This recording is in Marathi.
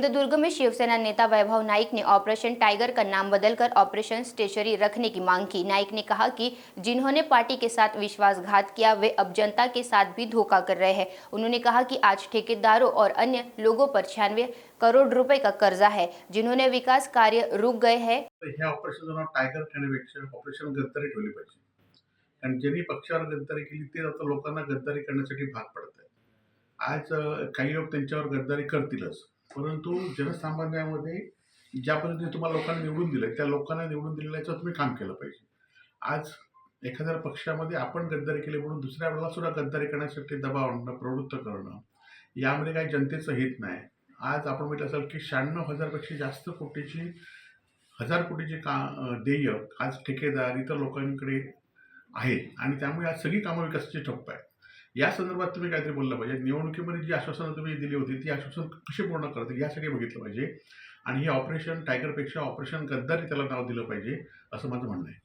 सिंधुदुर्ग में शिवसेना नेता वैभव नाइक ने ऑपरेशन टाइगर का नाम बदलकर ऑपरेशन स्टेशनरी रखने की मांग की। नाइक ने कहा कि जिन्होंने पार्टी के साथ विश्वासघात किया वे अब जनता के साथ भी धोखा कर रहे हैं। उन्होंने कहा कि आज ठेकेदारों और अन्य लोगों पर 96 करोड़ रुपए का कर्जा है, जिन्होंने विकास कार्य रुक गए हैं। ऑपरेशन टायगर करण्यापेक्षा ऑपरेशन गद्दारी ठेवली पाहिजे, कारण ज्यांनी पक्षावर गद्दारी केली ते आता लोकांना गद्दारी करण्यासाठी भाग पडत आहे। आज काही लोक त्यांच्यावर गद्दारी करतीलच, परंतु जनसामान्यामध्ये ज्या पद्धतीने तुम्हाला लोकांना निवडून दिलं त्या लोकांना निवडून दिलेल्याचं तुम्ही काम केलं पाहिजे। आज एखाद्या पक्षामध्ये आपण गद्दारी केली म्हणून दुसऱ्या वेळेला सुद्धा गद्दारी करण्यासाठी दबाव आणणं, प्रवृत्त करणं, यामध्ये काही जनतेचं हित नाही। आज आपण बघितलं असेल की 96,000 पेक्षा जास्त कोटीची 1000 कोटीची देय आज ठेकेदार इतर लोकांकडे आहे आणि त्यामुळे आज सगळी कामं विकासाची ठप्प आहे। या संदर्भात तुम्ही काहीतरी बोललं पाहिजे। निवडणुकीमध्ये जी आश्वासनं तुम्ही दिली होती ती आश्वासन कशी पूर्ण करते यासाठी बघितलं पाहिजे आणि हे ऑपरेशन टायगरपेक्षा ऑपरेशन गद्दारी त्याला नाव दिलं पाहिजे असं माझं म्हणणं आहे।